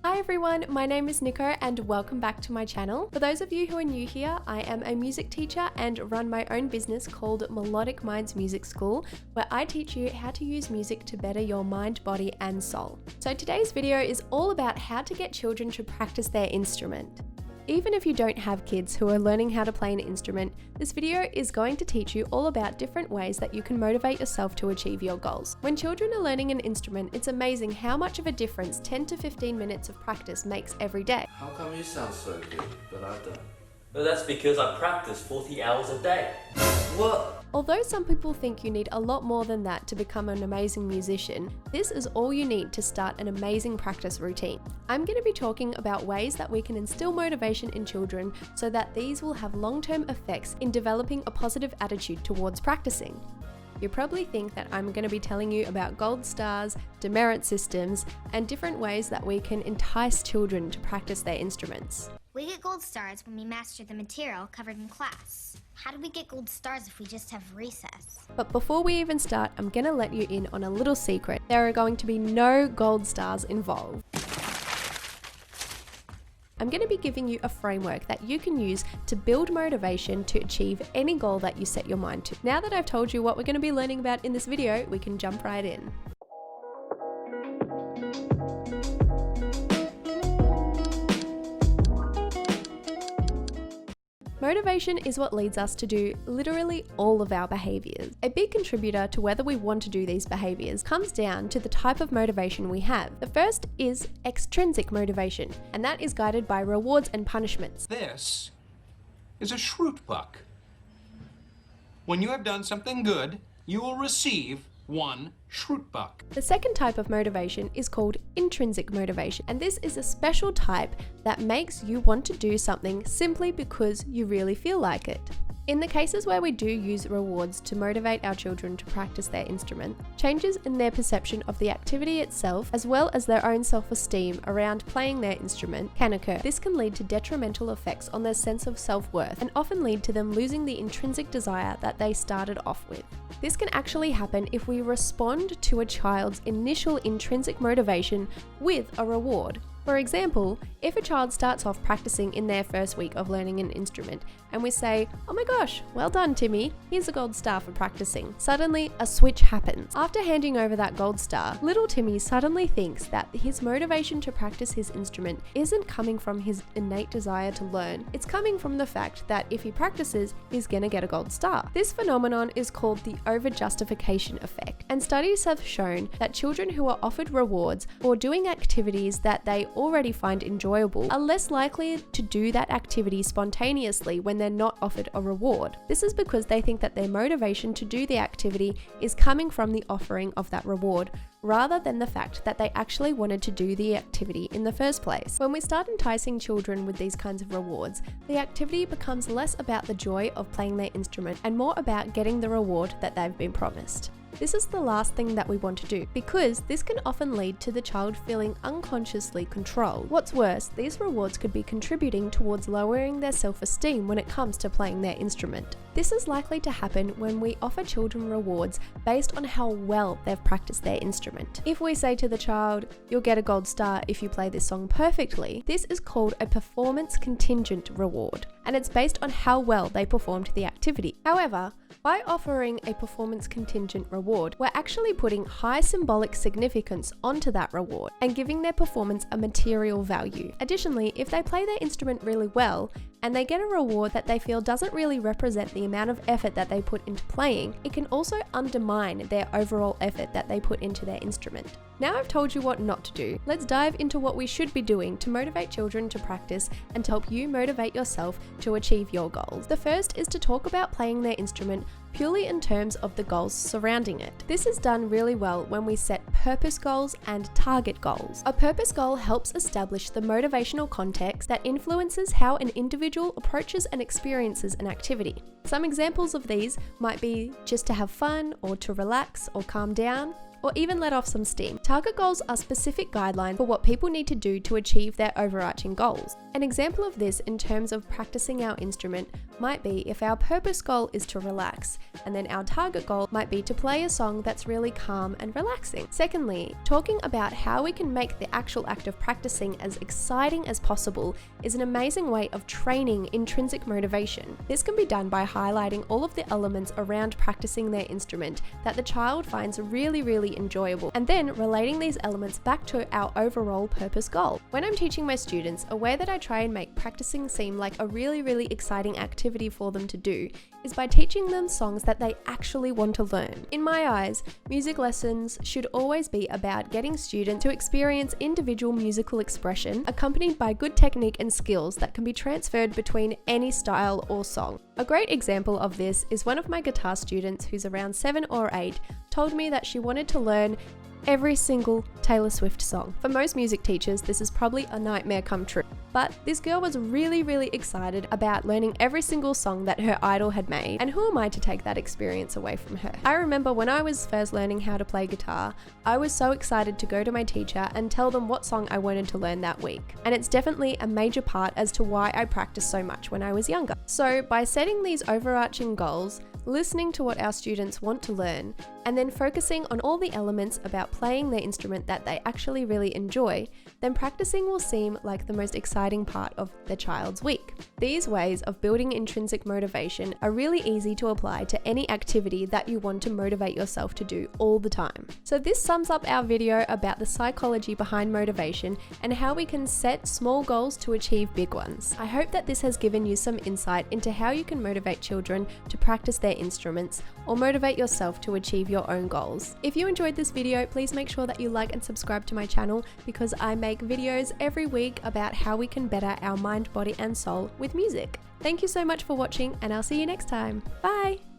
Hi everyone, my name is Nico and welcome back to my channel. For those of you who are new here, I am a music teacher and run my own business called Melodic Minds Music School, where I teach you how to use music to better your mind, body and soul. So today's video is all about how to get children to practice their instrument. Even if you don't have kids who are learning how to play an instrument, this video is going to teach you all about different ways that you can motivate yourself to achieve your goals. When children are learning an instrument, it's amazing how much of a difference 10 to 15 minutes of practice makes every day. How come you sound so good, but I don't? Well, that's because I practice 40 hours a day. What? Although some people think you need a lot more than that to become an amazing musician, this is all you need to start an amazing practice routine. I'm going to be talking about ways that we can instill motivation in children so that these will have long-term effects in developing a positive attitude towards practicing. You probably think that I'm going to be telling you about gold stars, demerit systems, and different ways that we can entice children to practice their instruments. We get gold stars when we master the material covered in class. How do we get gold stars if we just have recess? But before we even start, I'm going to let you in on a little secret. There are going to be no gold stars involved. I'm going to be giving you a framework that you can use to build motivation to achieve any goal that you set your mind to. Now that I've told you what we're going to be learning about in this video, we can jump right in. Motivation is what leads us to do literally all of our behaviours. A big contributor to whether we want to do these behaviours comes down to the type of motivation we have. The first is extrinsic motivation, and that is guided by rewards and punishments. This is a Schrute buck. When you have done something good, you will receive one Schrute buck. The second type of motivation is called intrinsic motivation, and this is a special type that makes you want to do something simply because you really feel like it. In the cases where we do use rewards to motivate our children to practice their instrument, changes in their perception of the activity itself, as well as their own self-esteem around playing their instrument, can occur. This can lead to detrimental effects on their sense of self-worth and often lead to them losing the intrinsic desire that they started off with. This can actually happen if we respond to a child's initial intrinsic motivation with a reward. For example, if a child starts off practicing in their first week of learning an instrument and we say, "Oh my gosh, well done Timmy, here's a gold star for practicing." Suddenly a switch happens. After handing over that gold star, little Timmy suddenly thinks that his motivation to practice his instrument isn't coming from his innate desire to learn, it's coming from the fact that if he practices, he's gonna get a gold star. This phenomenon is called the OverJustification Effect, and studies have shown that children who are offered rewards for doing activities that they already find enjoyable are less likely to do that activity spontaneously when they're not offered a reward. This is because they think that their motivation to do the activity is coming from the offering of that reward, rather than the fact that they actually wanted to do the activity in the first place. When we start enticing children with these kinds of rewards, the activity becomes less about the joy of playing their instrument and more about getting the reward that they've been promised. This is the last thing that we want to do, because this can often lead to the child feeling unconsciously controlled. What's worse, these rewards could be contributing towards lowering their self-esteem when it comes to playing their instrument. This is likely to happen when we offer children rewards based on how well they've practiced their instrument. If we say to the child, "You'll get a gold star if you play this song perfectly," this is called a performance contingent reward, and it's based on how well they performed the activity. However, by offering a performance contingent reward, we're actually putting high symbolic significance onto that reward and giving their performance a material value. Additionally, if they play their instrument really well and they get a reward that they feel doesn't really represent the amount of effort that they put into playing, it can also undermine their overall effort that they put into their instrument. Now I've told you what not to do, let's dive into what we should be doing to motivate children to practice and to help you motivate yourself to achieve your goals. The first is to talk about playing their instrument purely in terms of the goals surrounding it. This is done really well when we set purpose goals and target goals. A purpose goal helps establish the motivational context that influences how an individual approaches and experiences an activity. Some examples of these might be just to have fun, or to relax or calm down. or even let off some steam. Target goals are specific guidelines for what people need to do to achieve their overarching goals. An example of this in terms of practicing our instrument might be if our purpose goal is to relax, and then our target goal might be to play a song that's really calm and relaxing. Secondly, talking about how we can make the actual act of practicing as exciting as possible is an amazing way of training intrinsic motivation. This can be done by highlighting all of the elements around practicing their instrument that the child finds really enjoyable, and then relating these elements back to our overall purpose goal. When I'm teaching my students, a way that I try and make practicing seem like a really exciting activity for them to do is by teaching them songs that they actually want to learn. In my eyes, music lessons should always be about getting students to experience individual musical expression accompanied by good technique and skills that can be transferred between any style or song. A great example of this is one of my guitar students who's around 7 or 8 told me that she wanted to learn every single Taylor Swift song. For most music teachers, this is probably a nightmare come true. But this girl was really excited about learning every single song that her idol had made, and who am I to take that experience away from her? I remember when I was first learning how to play guitar, I was so excited to go to my teacher and tell them what song I wanted to learn that week. And it's definitely a major part as to why I practiced so much when I was younger. So by setting these overarching goals, listening to what our students want to learn, and then focusing on all the elements about playing their instrument that they actually really enjoy, then practicing will seem like the most exciting part of the child's week. These ways of building intrinsic motivation are really easy to apply to any activity that you want to motivate yourself to do all the time. So this sums up our video about the psychology behind motivation and how we can set small goals to achieve big ones. I hope that this has given you some insight into how you can motivate children to practice their instruments or motivate yourself to achieve your own goals. If you enjoyed this video, please make sure that you like and subscribe to my channel because I make videos every week about how we can better our mind, body and soul with music. Thank you so much for watching, and I'll see you next time. Bye!